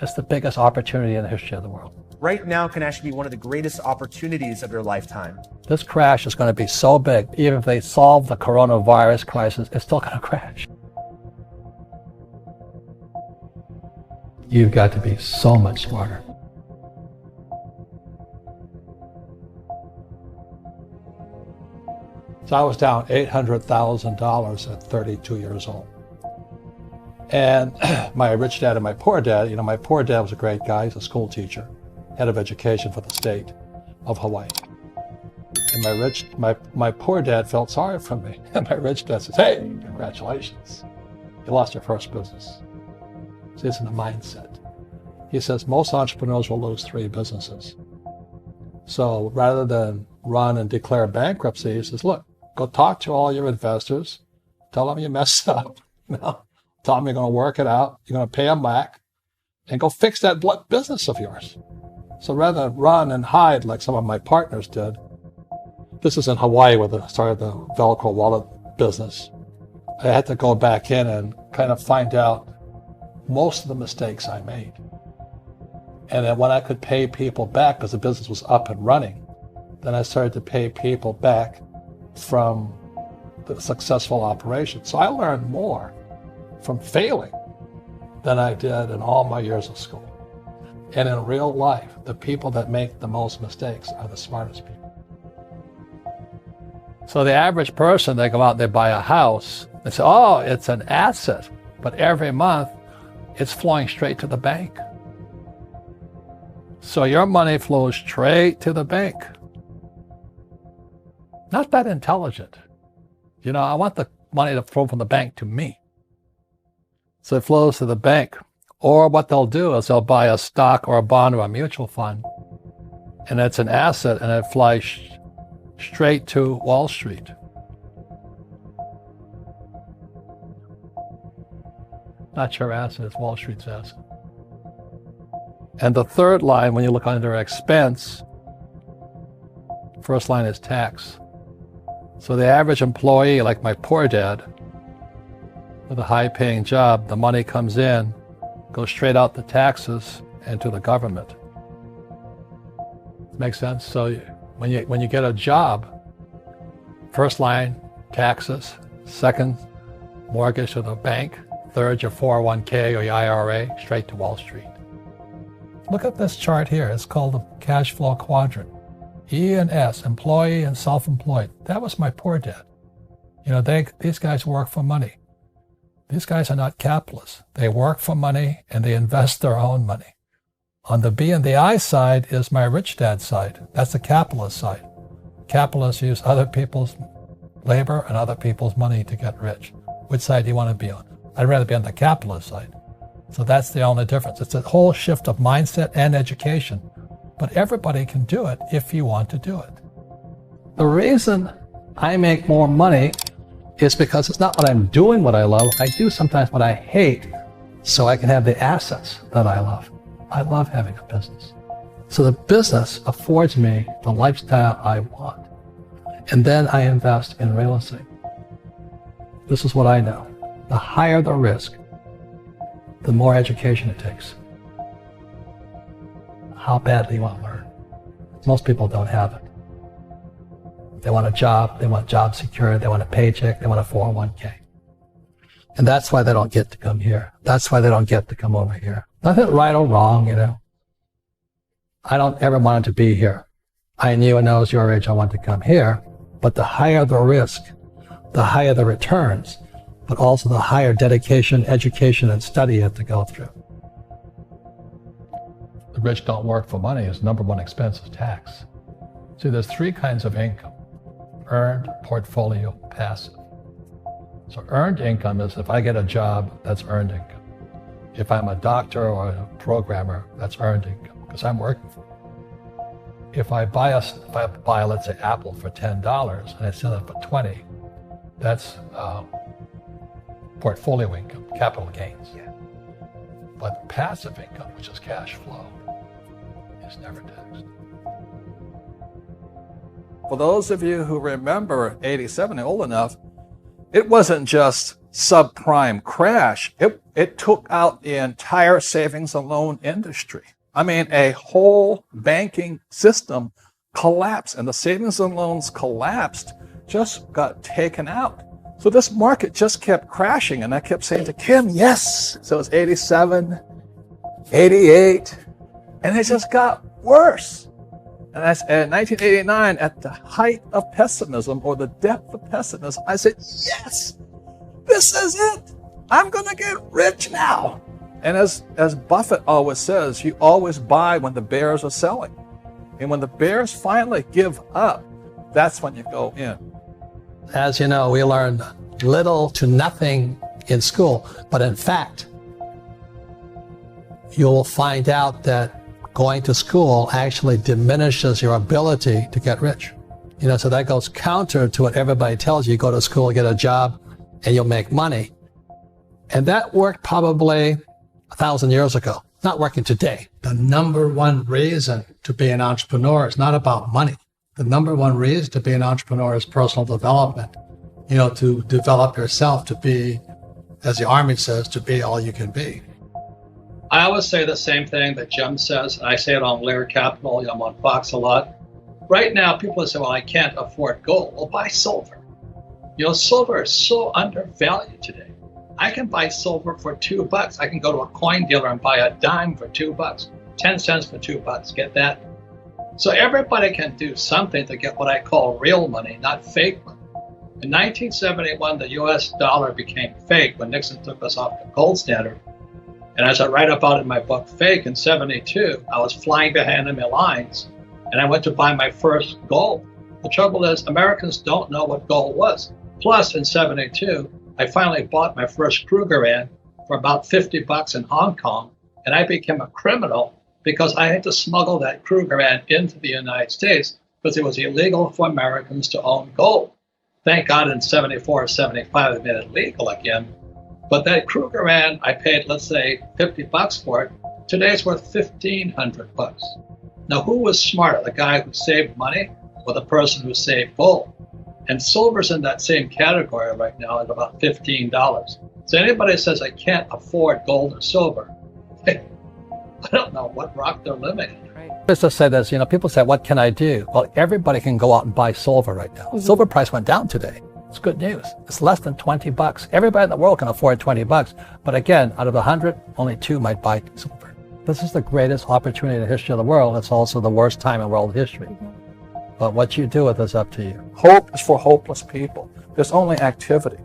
It's the biggest opportunity in the history of the world. Right now can actually be one of the greatest opportunities of your lifetime. This crash is going to be so big, even if they solve the coronavirus crisis, it's still going to crash. You've got to be so much smarter. So I was down $800,000 at 32 years old. And my rich dad and my poor dad, my poor dad was a great guy. He's a school teacher, head of education for the state of Hawaii. And my poor dad felt sorry for me. And my rich dad says, hey, congratulations. You lost your first business. So it's in the mindset. He says most entrepreneurs will lose 3 businesses. So rather than run and declare bankruptcy, he says, look, go talk to all your investors, tell them you messed up, tell them you're going to work it out, you're going to pay them back, and go fix that business of yours. So rather than run and hide like some of my partners did, this is in Hawaii where I started the Velcro wallet business. I had to go back in and kind of find out most of the mistakes I made. And then when I could pay people back, because the business was up and running, then I started to pay people back from the successful operation. So I learned more from failing than I did in all my years of school. And in real life, the people that make the most mistakes are the smartest people. So the average person, they go out and they buy a house, they say, oh, it's an asset, but every month it's flowing straight to the bank. So your money flows straight to the bank. Not that intelligent. I want the money to flow from the bank to me. So it flows to the bank. Or what they'll do is they'll buy a stock or a bond or a mutual fund, and it's an asset, and it flies straight to Wall Street. Not your asset, it's Wall Street's asset. And the third line, when you look under expense, first line is tax. So the average employee, like my poor dad, with a high-paying job, the money comes in, goes straight out the taxes and to the government. Makes sense? So when you get a job, first line, taxes, second, mortgage to the bank, third, your 401k or your IRA, straight to Wall Street. Look at this chart here. It's called the cash flow quadrant. E and S, employee and self-employed. That was my poor dad. These guys work for money. These guys are not capitalists. They work for money and they invest their own money. On the B and the I side is my rich dad side. That's the capitalist side. Capitalists use other people's labor and other people's money to get rich. Which side do you want to be on? I'd rather be on the capitalist side. So that's the only difference. It's a whole shift of mindset and education. But everybody can do it if you want to do it. The reason I make more money is because it's not what I'm doing what I love. I do sometimes what I hate so I can have the assets that I love. I love having a business. So the business affords me the lifestyle I want. And then I invest in real estate. This is what I know. The higher the risk, the more education it takes. How badly you want to learn. Most people don't have it. They want a job, they want job security, they want a paycheck, they want a 401k. And that's why they don't get to come here. That's why they don't get to come over here. Nothing right or wrong, I don't ever want to be here. I knew when I was your age I wanted to come here, but the higher the risk, the higher the returns, but also the higher dedication, education, and study you have to go through. The rich don't work for money. His number one expense is tax. See, there's 3 kinds of income: earned, portfolio, passive. So earned income is if I get a job, that's earned income. If I'm a doctor or a programmer, that's earned income because I'm working for it. If I buy, let's say, Apple for $10 and I sell it for $20, that's portfolio income, capital gains. Yeah. But passive income, which is cash flow, is never taxed. For those of you who remember 87, old enough, it wasn't just subprime crash. It took out the entire savings and loan industry. I mean, a whole banking system collapsed, and the savings and loans collapsed, just got taken out. So this market just kept crashing, and I kept saying to Kim, yes. So it was 87, 88, and it just got worse. And that's in 1989, at the height of pessimism, or the depth of pessimism, I said, yes, this is it. I'm going to get rich now. And as Buffett always says, you always buy when the bears are selling. And when the bears finally give up, that's when you go in. As you know, we learned little to nothing in school, but in fact, you'll find out that going to school actually diminishes your ability to get rich. So that goes counter to what everybody tells you. Go to school, get a job, and you'll make money. And that worked probably 1,000 years ago, not working today. The number one reason to be an entrepreneur is not about money. The number one reason to be an entrepreneur is personal development. To develop yourself to be, as the Army says, to be all you can be. I always say the same thing that Jim says, and I say it on Laird Capital. I'm on Fox a lot. Right now, people say, well, I can't afford gold. Well, buy silver. Silver is so undervalued today. I can buy silver for $2. I can go to a coin dealer and buy a dime for $2, 10 cents for $2. Get that? So everybody can do something to get what I call real money, not fake money. In 1971, the US dollar became fake when Nixon took us off the gold standard. And as I write about in my book, Fake, in 72, I was flying behind enemy lines, and I went to buy my first gold. The trouble is, Americans don't know what gold was. Plus, in 72, I finally bought my first Krugerrand for about $50 in Hong Kong, and I became a criminal because I had to smuggle that Krugerrand into the United States because it was illegal for Americans to own gold. Thank God in 74 or 75 they made it legal again. But that Krugerrand, I paid, let's say, $50 for it. Today it's worth $1,500. Now, who was smarter, the guy who saved money or the person who saved gold? And silver's in that same category right now at about $15. So anybody says, I can't afford gold or silver, I don't know what rock they're living in. Just to say this, people say, what can I do? Well, everybody can go out and buy silver right now. Mm-hmm. Silver price went down today. It's good news. It's less than $20. Everybody in the world can afford $20. But again, out of 100, only 2 might buy silver. This is the greatest opportunity in the history of the world. It's also the worst time in world history. But what you do with it is up to you. Hope is for hopeless people. There's only activity.